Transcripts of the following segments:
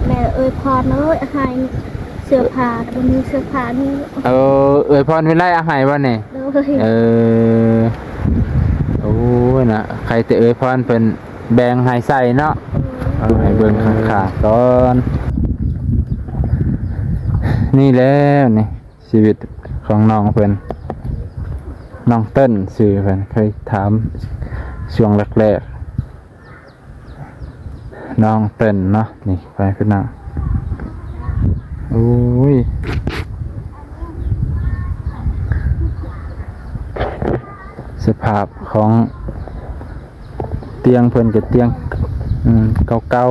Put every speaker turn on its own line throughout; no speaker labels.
แม่เอ้ยพรเอ้ยให้เสื้อผ้าตัวนี้เสื้อผ้านี่
พรวิไลอาหารบ่เนี่ย
เลย
โอ้ยนะใครจะพรเป็นแบงหายใส่เนาะเอาให้เบิ่งขาดก่อนนี่แล้วนี่ชีวิตของน้องเพิ่นน้องเต้นสื่อเพิ่นเคยถามช่วงแรกๆน้องเต้นเนาะนี่ไปขึ้นหน้าโอ้ยสภาพของเตียงเพิ่นกับเตียงเก่าๆ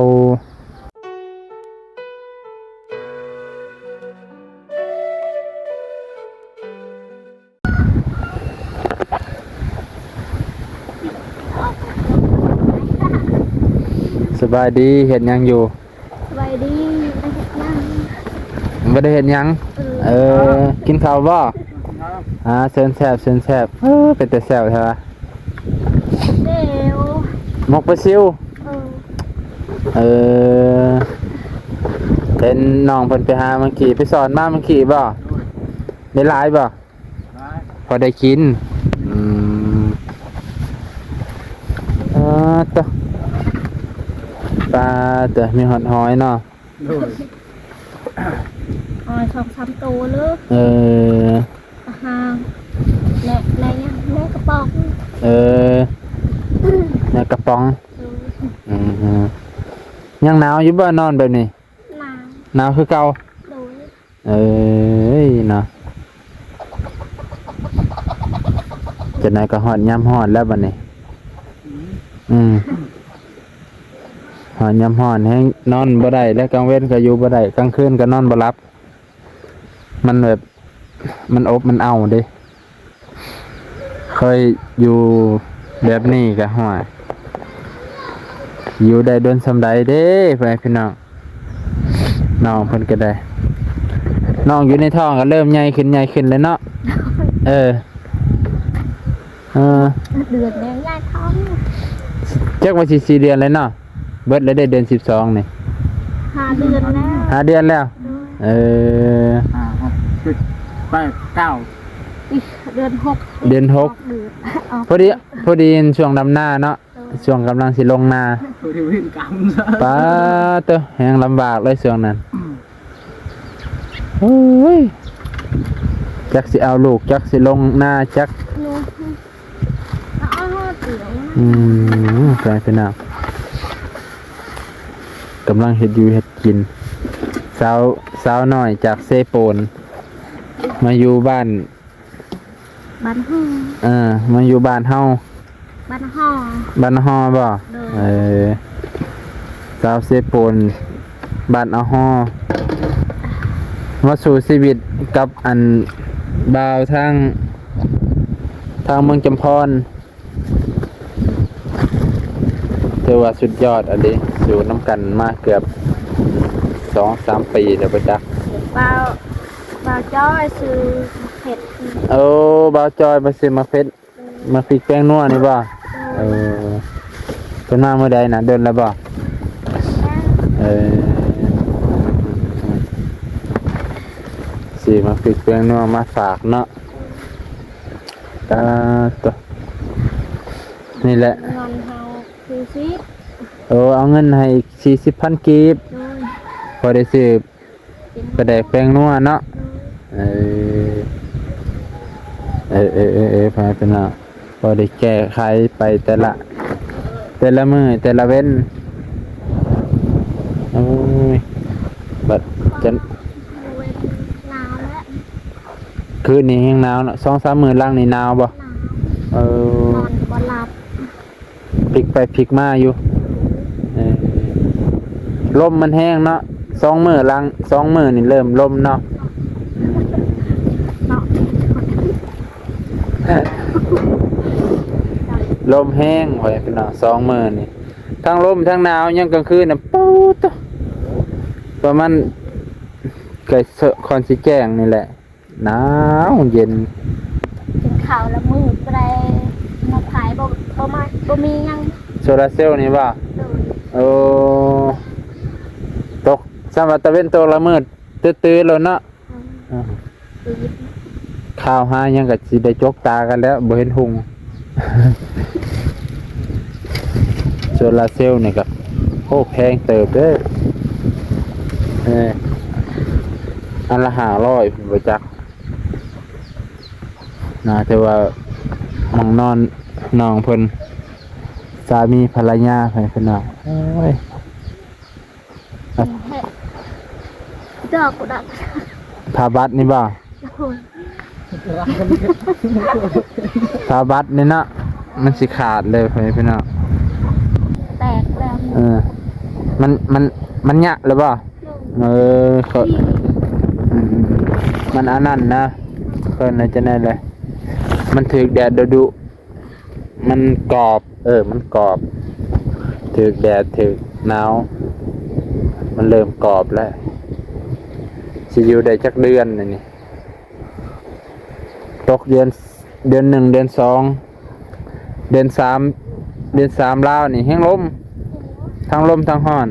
สบายดีเห็นยังอยู่
สบายดี
ไม่ได้เห็นยังกินข้าวบ่เซินแซ่บเป็นแต่แซ่บใช่ปะ
เดี๋ยว
หมกปลาซิวเป็นน้องเพิ่นไปหามังคีไปสอนมามังคีบ่ได้หลายบ่พอได้กินตัวปลาตัวมีหอดหอยเนาะ
หอย2-3ตัวเลยห่างในกระป๋อง
ในกระป๋องยังหนาวอยู่บ่นอนแบบนี้หนาวคือเก่าเนาะจะไหนก็หอดย่ำหอดแล้วบัดนี้หอดย่ำหอดให้นอนบ่ได้และกลางเว้นก็อยู่บ่ได้กลางคืนก็นอนบ่หลับมันแบบมันอบมันเอาเด้เคยอยู่แบบนี้ก็ห่วยอยู่ได้โดนสำใดเด้พี่น้องน้องเพิ่นก็ได้น้องอยู่ในท้องก็เริ่มใหญ่ขึ้นเลยเนาะเ
ดือนแล้วยายท้อง
จักว่าสิ4 เดือนเลยเนาะเบิดแล้วได้เดือน12นี่
5 เดือนแล้ว
5 เดือนแล้ว
เดือน 6
พอดีช่วงดำหน้าเนาะช่วงกำลังสิลงนาป้าเต้อแหงลำบากเลยช่วงนั้นโอ้ยจักสิเอาลูกจักสิลงนาจักกลายเป็นกำลังเฮ็ดอยู่เฮ็ดกินสาวน้อยจากเซโปนมาอยู่บ้าน
ห้อง
มาอยู่บ้านเฮา
บ้านห้อง
บ่สาวเซโปนบ้านห้องมาสู่ชีวิตกับอันบ่าวทางเมืองจำพรถือว่าสุดยอดอันนี้อยู่น้ำกันมาเกือบ 2-3 ปีแล้วไปจัก
บ่าวจ้อยซื้อเห็ด
บ่าวจอยมาซื้อมาเพ็ดมาพริกแป้งนัวนี่บ่เป็นมาเมื่อใดนะเดินแล้วบ่สิมาพริกแป้งนัวมาฝากเนาะตัวนี่แหละ
เงินเฮาคือซิ
เอาเงินให้40,000 กีบพอได้ซื้อปลาแดกแป้งนัวเนาะพาเป็นละพอได้แก้ไขไปแต่ละมือแต่ละเว้นโอ้ยบัดจะ
หนาวแล้ว
คืนนี้แห้งหนาวเนาะ2-3 มื้อหลังนี่หนาวบ่
นอนบ่หลับ
พลิกไปพลิกมาอยู่ลมมันแห้งเนาะ2 มื้อหลัง2 มื้อนี่เริ่มลมเนาะลมแห้งไว้พี่น้อง2 มื้อนี่ทั้งลมทั้งหนาวยังกลางคืนน่ะปู๊ดประมาณใกล้คอนสิแจ้งนี่แหละหนาวเย็น
กินข้าวแล้วมืดไปมาขายบ่มียัง
โซลาร์เซลล์นี่บ่ต สำหรับตะเว้นตกละมืดตื้อๆแล้วเนาะ
อืด
ข้าวหายังก็สิได้จกตากันแล้วบ่เห็นหุง โซลาร์เซลล์นี่ก็โอ้แพงเติบเด้ออันละ500ผมบ่จักน่าจะว่าหมองนอนน้องเพิ่นสามีภรรยาเพิ่นน่ะโอ้ย
ดอกกูดัก
พาบัตรนี่บ่
โอ้ย
พาบัตรนี่เนาะมันสิขาดเลยเพิ่นน่ะ
แตกแล้ว
มันยะหรือเปล่าเขาอืมมันอันนั้นนะเพิ่นน่ะจะได้เลยมันถึกแดดดุมันกรอบมันกรอบถึกแดดถึกหนาวมันเริ่มกรอบแล้วสิอยู่ได้จักเดือนนี่ตกเดือน1เดือน2เดือน3ลาวนี่แห้งลมทั้งลมทั้งร้อน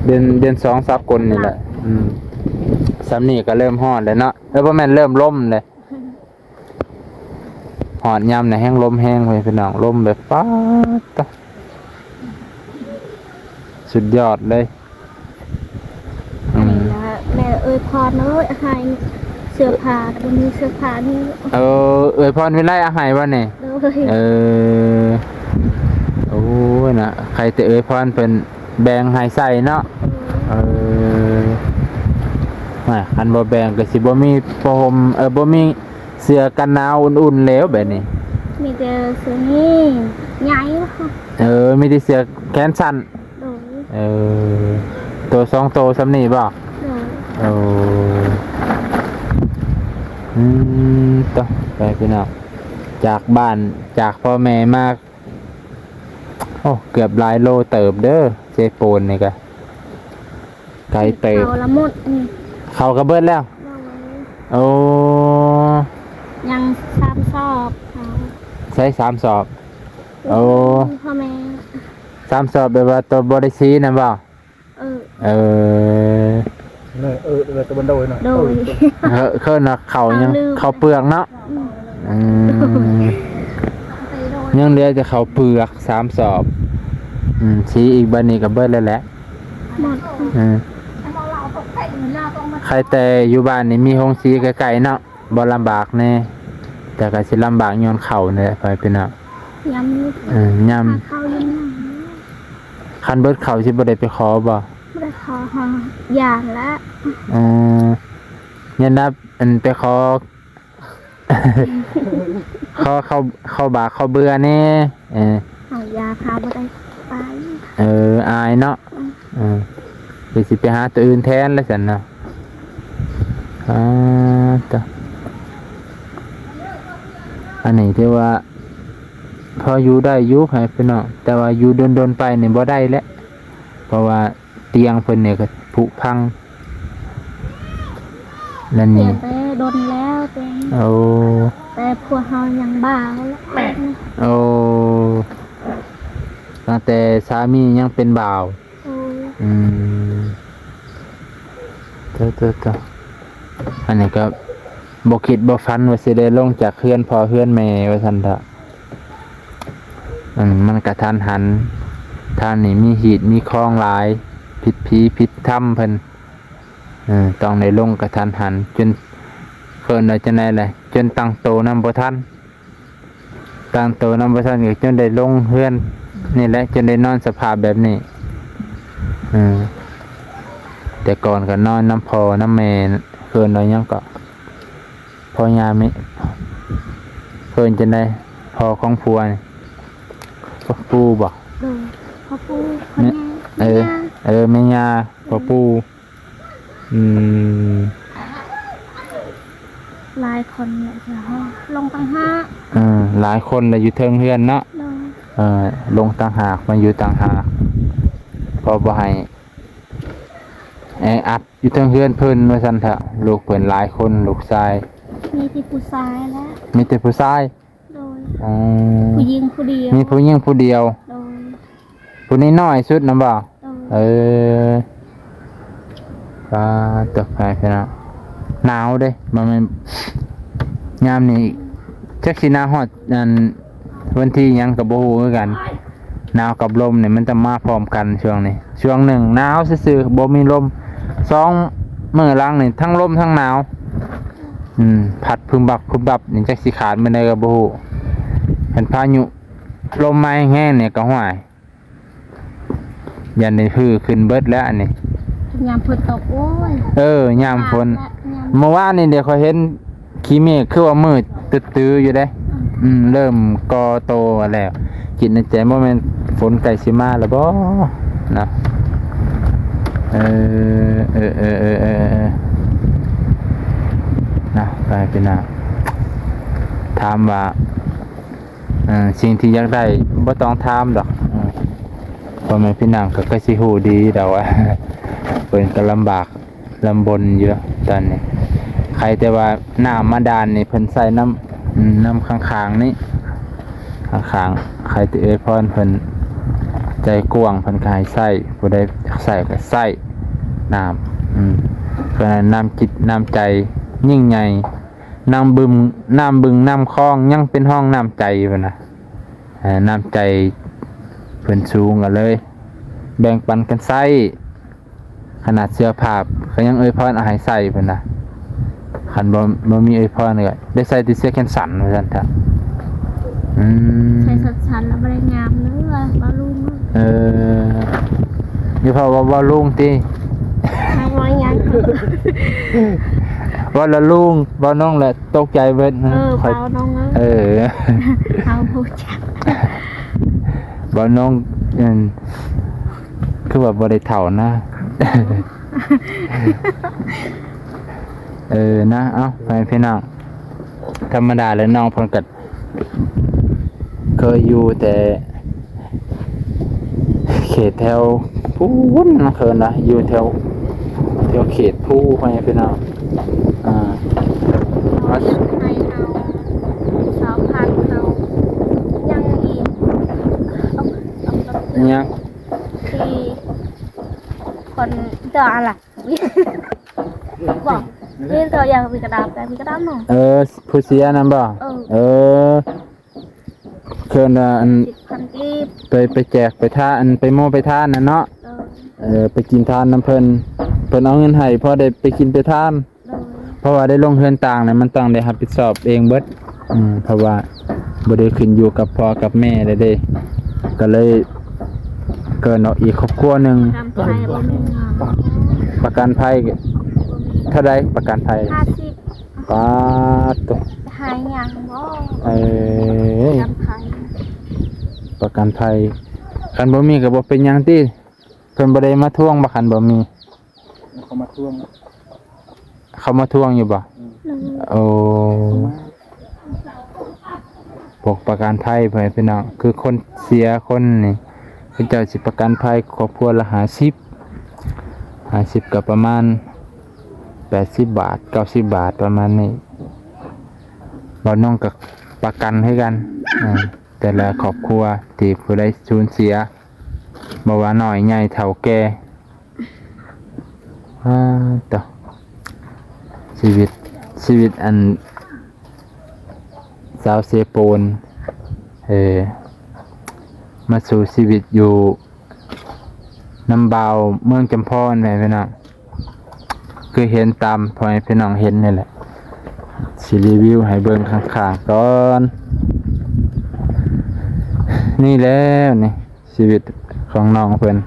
เดือน2ซับกลนี่แหละสำนี่ก็เริ่มร้อนแล้วเนาะแล้วบ่แม่นเริ่มลมเลยร้อนยามน่ะแห้งลมแห้งไปพี่น้องลมแบบป๊าดตะสุดยอดเลย
แม่เอ้ยพรเอ้ยให้เสื้อผ้าบ่มีเสื้อผ้านี่
พรวิไลอาหารบ่นี่
เลย
โอ้ยน่ะใครแต่พรเป็นแบงให้ใส่เนาะไม่คันบ่แบงก็สิบ่มีผ้าห่มบ่มีเสื้อกันหนาวอุ่นๆแล้วแบบนี้
มีแต่เสื้อนี่ใหญ่ค่ะ
มีแต่เสื้อแขนสั้น
โดย
ตัว2ตัวซ้ำนี่บ่
โดย
ต่อไปพี่น้องจากบ้านจากพ่อแม่มากโอ้เกือบหลายโลเติบเด้อเจโปนนี่ก็ไกลเติบ
เอาละหมดนี่
เขากระเบิดแล้วโอ้
ยัง3 สอบเขา
ใช้3 สอบโอ้
พ่อแม่
3 สอบแบบว่าตัวบริซีนะบ่
เออ
เลยตัวบันโดยหน่อย
โดย
เคยนะเขายังเขาเปลือกเนาะยังเหลือจะเขาเปลือก3 สอบชี้อีกบันนี้กับเบิดแล้วแหละ
หมด
ใครแต่อยู่บ้านนี่มีห้องสีไกลๆเนาะบ่ลำบากแน่แต่ก็สิลำบากย้อนเข่าเนี่ยไปเป็นเนาะ
ย้ำนิด
ย่
เข้ายังไง
ำคันเบิดเข่าสิบ่ได้ไปขอบ่
ไม่ได้ขอหาอย่างละ
ยันนับไปขอ ขอเข้าบากเข้าเบื่อแน่
หายาพาไม่ได้ไป
อายเนาะไปสิไปหาตัวอื่นแทนแล้วสันเนาะต่ออันนี้ที่ว่าพออยู่ได้อยู่ให้พี่น้องแต่ว่าอยู่โดนๆไปเนี่ยบ่ได้แล้วเพราะว่าเตียงเพิ่นเนี่ยก็ผุพังนั่น
เปลี่
นี่
ยนไปโดนแล้วเต็ม
โอ้
แต่พวกเขายังบ้าแล้วแปลกนะ
โอ้ตั้งแต่สามียังเป็นบ่าว
โอ้ย
เจ้าอันนี้ก็บ่คิดบ่ฝันว่าสิได้ลงจากเฮือนพ่อเฮือนแม่ว่าซั่นเถอะมันกระทันหันท่านนี่มีหีดมีคลองหลายผิดผีผิดถ้ำเพิ่นต้องได้ลงกระทันหันจนเพิ่นว่าจังได๋แหละจนตั้งโตนำบ่ทันตั้งโตนำบ่ทันก็จนได้ลงเฮือนนี่แหละจนได้นอนสภาพแบบนี้แต่ก่อนก็นอนน้ำพ่อน้ำแม่เพิ่นว่าหยังก็พ่อยามิเพิ่นจังได๋พ่อของผัวนี่พ่อปู่บ่
โดยพ่อปู่พ่อแม่
แม่ย่าพ่อปู่
หลายคนเนี่ยจะลงตั้งห้า
หลายคนเลยอยู่เทิงเฮือนเนาะ
โดย
ลงต่างหากมาอยู่ต่างหากพอบ่ให้อัดอยู่เทิงเฮือนเพิ่นว่าซั่นเถอะลูกเพิ่นหลายคนลูกชาย
มีที่ผู้ชายแล้ว
มีแต่ผู้ชาย
โดยผู้หญิงผู้เดียว
มีผู้หญิงผู้เดียว
โดย
ผู้นี้น้อยสุดนำบ่
โดย โ
ก็ตกไปพี่น้องหนาวเด้มันยามนี้จักสิหนาวฮอดนั่นวันที่หยังก็บ่ฮู้คือกันหนาวกับลมเนี่ยมันจะมาพร้อมกันช่วงนี้ช่วงหนึ่งหนาวซื่อๆบ่มีลมสองมื้อหลังนี่ทั้งลมทั้งหนาวพัดพึมบับนี่จักสิขาดมื้อใดก็บ่ฮู้เห็นพายุลมมาแห้งเนี่ยก็ห้วยยันนี่คือขึ้นเบิดแล้วอันนี้
ยามฝนตกโอ้ย
ยามฝนเมื่อวานนี่เดี๋ยวเขาเห็นขี้เมฆคือว่ามืดตื้อๆอยู่เด้เริ่มกอโตแล้วคิดในใจว่ามันฝนไก่สิมาแล้วบ่นะนะไปเป็นน่ะถามว่าสิ่งที่อยากได้บ่ต้องถามดอกเพราะแม่พี่นางก็สิฮู้ดีดอกว่าเพิ่นก็ลำบากลำบนอยู่ตอนนี้ใครแต่ว่าน้ำมาดานนี่เพิ่นใส่น้ำข้างๆนี่ข้างๆใครที่พรเพิ่นใจกว้างเพิ่นก็ให้ใส่ผู้ใดใส่ก็ใส่น้ำเพราะนั้นน้ำจิตน้ำใจยิ่งใหญ่น้ำบึงน้ำคลองยังเป็นห้องน้ำใจพุ่นน่ะน้ำใจเพิ่นสูงกันเลยแบ่งปันกันใส่ขนาดเสื้อผ้าก็ยังพรเอาให้ใส่พุ่นน่ะคันบ่มีพรเลยได้ใส่แต่เสื้อแขนสั้นว่าซั่นเถอะ
ใส่สันๆแล้วบ่ได้งามเด้อบ่ลุง
อยู่เพราะว่าบ่ลุงติ
ทางว่าหยัง
ว่าละลุงบ่น้องแหละตกใจเบิด
เบาน้องเอาผู้จัก
บ่น้องคือว่าบ่ได้เฒ่านะนะเอาไปพี่น้องธรรมดาแล้วน้องเพิ่นก็เคยอยู่แต่เขตแถวพูนนะเคินนะอยู่แถวเขตผู้ไปพี่น้อง
ให้เอาสาวพันเอายังอีก
ยัง
ที่คนเจออะไรบอกนี่เธออยากมีกระดาษแต่มีกระดาษหน่อย
ผู้เสียนั่นบ่เคินอันไปแจกไปท่าอันไปโม่ไปท่านน่ะเนาะไปกินทานน้ำเพิ่นเอาเงินให้พอได้ไปกินไปทานเพราะว่าได้ลงเฮือนต่างเนี่ยมันต้องได้รับผิดชอบเองเบิดเพราะว่าบ่ได้ขึ้นอยู่กับพ่อกับแม่เด้ก็เลยเกินออกอีกครอบครัวนึงประกันภัยเท่าใดประกันภัย
50
ปาตุ๊
หายหยังบ่
ประกันภัยคันบ่มีก็บ่เป็นหยังติเพิ่นบ่ได้มาทวงบ่คันบ่มี
เขามาทว
งอยู่บ่โอ้พวกประกันภัยเพิ่นพี่น้องคือคนเสียคนนี่เพิ่นเจ้าสิประกันภัยครอบครัวละ50ก็ประมาณ80 บาท90 บาทประมาณนี้บ่น้องก็ประกันให้กันแต่ละครอบครัวที่ผู้ใดสูญเสียบ่ว่าน้อยใหญ่เฒ่าแก่ต่อชีวิตอันสาวเซโปนมาสู่ชีวิตอยู่น้ำเบาเมืองจำพรแม่พี่น้องคือเห็นตามพอให้พี่น้องเห็นนี่แหละสิรีวิวให้เบิ่งข้างๆก่อนนี่แล้วนี่ชีวิตของน้องเพิ่น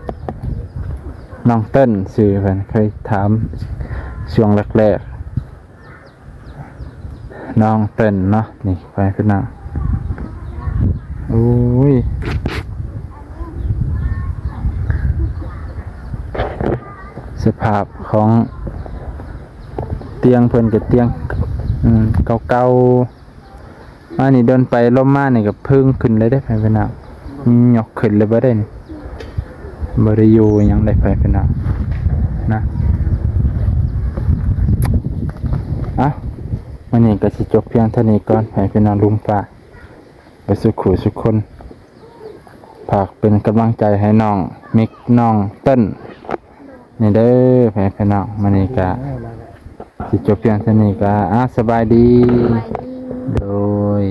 น้องเติ้นชื่อเพิ่นเคยถามช่วงแรกๆน้องเติ้นเนาะนี่ไปขึ้นหน้าโอ้ยสภาพของเตียงเพิ่นกับเตียงเก่าๆนี่เดินไปล้มมานี่ก็พึ่งขึ้นเลยได้ไปขึ้นหน้าหยกขึ้นเลยบ่ได้นี่บ่ได้อยู่ยังได้ไปขึ้นหน้านะวันนี้ก็สิจบเพียงเท่านี้ก่อนให้พี่น้องลุงป้าไปสุขุสุขคนฝากเป็นกำลังใจให้น้องมิกน้องเติ้น นี่เด้อแฟนพี่น้องมื้อนี้ก็สิจบเพียงเท่านี้ก็สบายดี
ไปดี
โดย